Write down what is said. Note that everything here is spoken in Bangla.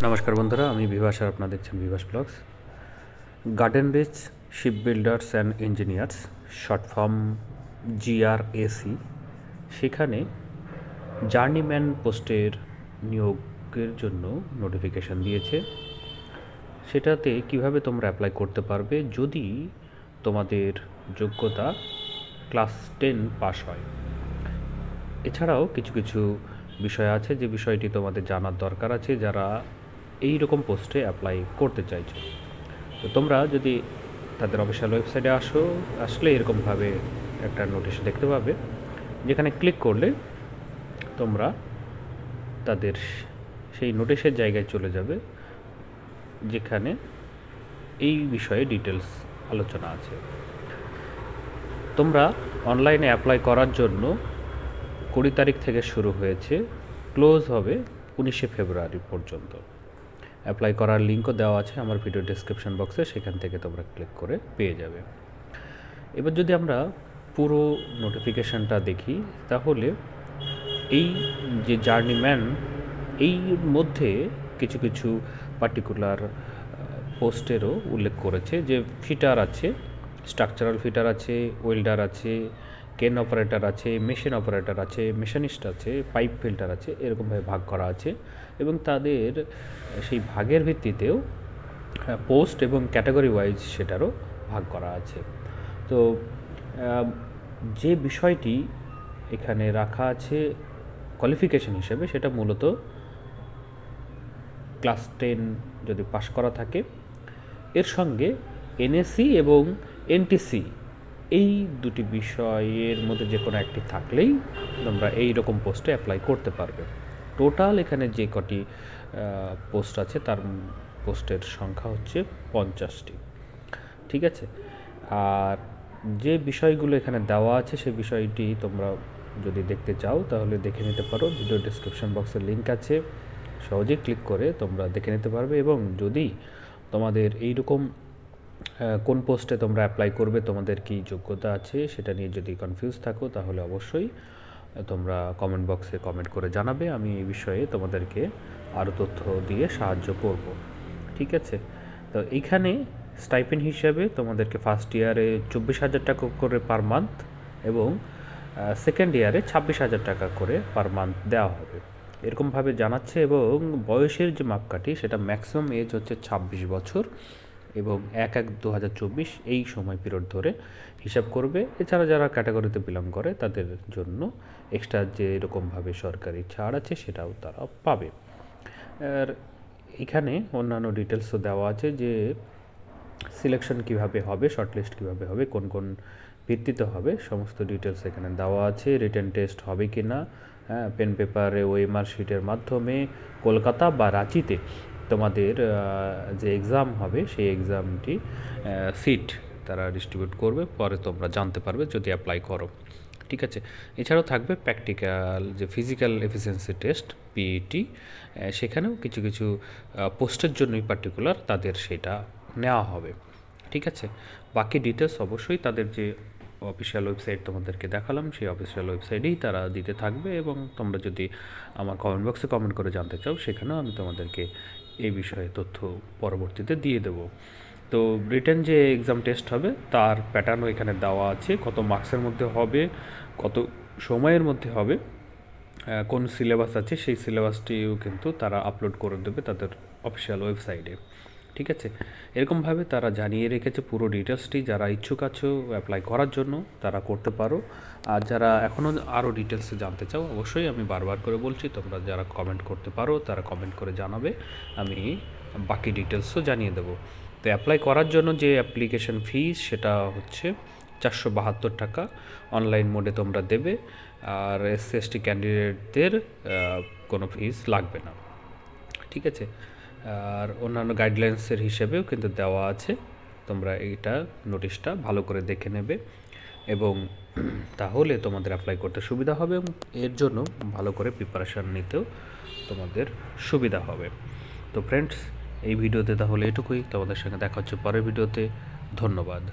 নমস্কার বন্ধুরা, আমি বিভাস আর আপনারা দেখছেন Bibhas blogs. Garden Reach Ship Builders and Engineers, short form GRAC, সেখানে জার্নিম্যান পোস্টের নিয়োগের জন্য নোটিফিকেশান দিয়েছে। সেটাতে কিভাবে তোমরা অ্যাপ্লাই করতে পারবে যদি তোমাদের যোগ্যতা ক্লাস 10 পাস হয়। এছাড়াও কিছু কিছু বিষয় আছে যে বিষয়টি তোমাদের জানার দরকার আছে যারা এই রকম পোস্টে অ্যাপ্লাই করতে চাইছো। তো তোমরা যদি তাদের অফিসিয়াল ওয়েবসাইটে আসলে এরকমভাবে একটা নোটিশ দেখতে পাবে, যেখানে ক্লিক করলে তোমরা তাদের সেই নোটিশের জায়গায় চলে যাবে যেখানে এই বিষয়ে ডিটেলস আলোচনা আছে। তোমরা অনলাইনে অ্যাপ্লাই করার জন্য 20 তারিখ থেকে শুরু হয়েছে, ক্লোজ হবে 19শে ফেব্রুয়ারি পর্যন্ত। অ্যাপ্লাই করার লিঙ্কও দেওয়া আছে আমার ভিডিও ডেসক্রিপশন বক্সে, সেখান থেকে তোমরা ক্লিক করে পেয়ে যাবে। এবার যদি আমরা পুরো নোটিফিকেশানটা দেখি, তাহলে এই যে জার্নিম্যান, এই মধ্যে কিছু কিছু পার্টিকুলার পোস্টেরও উল্লেখ করেছে, যে ফিটার আছে, স্ট্রাকচারাল ফিটার আছে, ওয়েল্ডার আছে, কেন অপারেটর আছে, মেশিন অপারেটর আছে, মেশিনিস্ট আছে, পাইপ ফিল্টার আছে, এরকমভাবে ভাগ করা আছে। এবং তাদের সেই ভাগের ভিত্তিতেও পোস্ট এবং ক্যাটাগরি ওয়াইজ সেটারও ভাগ করা আছে। তো যে বিষয়টি এখানে রাখা আছে কোয়ালিফিকেশন হিসেবে, সেটা মূলত ক্লাস 10 যদি পাশ করা থাকে, এর সঙ্গে NSC এবং NTC, এই দুটি বিষয়ের মধ্যে যে কোনো একটি থাকলেই তোমরা এই রকম পোস্টে অ্যাপ্লাই করতে পারবে। টোটাল এখানে যে কটি পোস্ট আছে তার পোস্টের সংখ্যা হচ্ছে 50টি। ঠিক আছে, আর যে বিষয়গুলো এখানে দেওয়া আছে সেই বিষয়টি তোমরা যদি দেখতে চাও তাহলে দেখে নিতে পারো, ভিডিও ডেসক্রিপশন বক্সের লিঙ্ক আছে, সহজেই ক্লিক করে তোমরা দেখে নিতে পারবে। এবং যদি তোমাদের এইরকম কোন পোস্টে তোমরা অ্যাপ্লাই করবে, তোমাদের কি যোগ্যতা আছে সেটা নিয়ে যদি কনফিউজ থাকো, তাহলে অবশ্যই তোমরা কমেন্ট বক্সে কমেন্ট করে জানাবে। আমি এই বিষয়ে তোমাদেরকে আরও তথ্য দিয়ে সাহায্য করব। ঠিক আছে, তো এইখানে স্টাইপেন্ড হিসাবে তোমাদেরকে ফার্স্ট ইয়ারে 24,000 টাকা করে পার মান্থ এবং সেকেন্ড ইয়ারে 26,000 টাকা করে পার মান্থ দেওয়া হবে, এরকমভাবে জানাচ্ছে। এবং বয়সের যে মাপকাঠি, সেটা ম্যাক্সিমাম এজ হচ্ছে 26 বছর এবং 1/1/2024 এই সময় পিরিয়ড ধরে হিসাব করবে। এছাড়া যারা ক্যাটাগরিতে বিলং করে তাদের জন্য এক্সট্রা যে এরকমভাবে সরকারি ছাড় আছে সেটাও তারা পাবে। আর এখানে অন্যান্য ডিটেলসও দেওয়া আছে, যে সিলেকশন কিভাবে হবে, শর্টলিস্ট কিভাবে হবে, কোন কোন ভিত্তিতে হবে, সমস্ত ডিটেলস এখানে দেওয়া আছে। রিটেন টেস্ট হবে কি না, পেন পেপারে OMR শিটের মাধ্যমে কলকাতা বা রাঁচিতে তোমাদের যে এক্সাম হবে সেই এক্সামটি সিট তারা ডিস্ট্রিবিউট করবে, পরে তোমরা জানতে পারবে যদি অ্যাপ্লাই করো। ঠিক আছে, এছাড়াও থাকবে প্র্যাকটিক্যাল যে ফিজিক্যাল এফিসিয়েন্সি টেস্ট PET, সেখানেও কিছু কিছু পোস্টের জন্যই পার্টিকুলার তাদের সেটা নেওয়া হবে। ঠিক আছে, বাকি ডিটেলস অবশ্যই তাদের যে অফিসিয়াল ওয়েবসাইট তোমাদেরকে দেখালাম সেই অফিসিয়াল ওয়েবসাইটেই তারা দিতে থাকবে। এবং তোমরা যদি আমার কমেন্ট বক্সে কমেন্ট করে জানতে চাও, সেখানেও আমি তোমাদেরকে এই বিষয়ে তথ্য পরবর্তীতে দিয়ে দেবো। তো রিটেন যে এক্সাম টেস্ট হবে তার প্যাটার্নও এখানে দেওয়া আছে, কত মার্কসের মধ্যে হবে, কত সময়ের মধ্যে হবে, কোন সিলেবাস আছে সেই সিলেবাসটিও কিন্তু তারা আপলোড করে দেবে তাদের অফিসিয়াল ওয়েবসাইটে। ঠিক আছে, এরকমভাবে তারা জানিয়ে রেখেছে পুরো ডিটেলসটি। যারা ইচ্ছুক আছো অ্যাপ্লাই করার জন্য তারা করতে পারো, আর যারা এখনও আরও ডিটেলসে জানতে চাও, অবশ্যই আমি বারবার করে বলছি, তোমরা যারা কমেন্ট করতে পারো তারা কমেন্ট করে জানাবে, আমি বাকি ডিটেলসও জানিয়ে দেবো। তো অ্যাপ্লাই করার জন্য যে অ্যাপ্লিকেশন ফিস সেটা হচ্ছে 472 টাকা, অনলাইন মোডে তোমরা দেবে। আর SC/ST ক্যান্ডিডেটদের কোনো ফিস লাগবে না। ঠিক আছে, আর অন্যান্য গাইডলাইন্সের হিসেবেও কিন্তু দেওয়া আছে, তোমরা এইটা নোটিশটা ভালো করে দেখে নেবে এবং তাহলে তোমাদের অ্যাপ্লাই করতে সুবিধা হবে এবং এর জন্য ভালো করে প্রিপারেশান নিতেও তোমাদের সুবিধা হবে। তো ফ্রেন্ডস, এই ভিডিওতে তাহলে এটুকুই, তোমাদের সঙ্গে দেখা হচ্ছে পরের ভিডিওতে। ধন্যবাদ।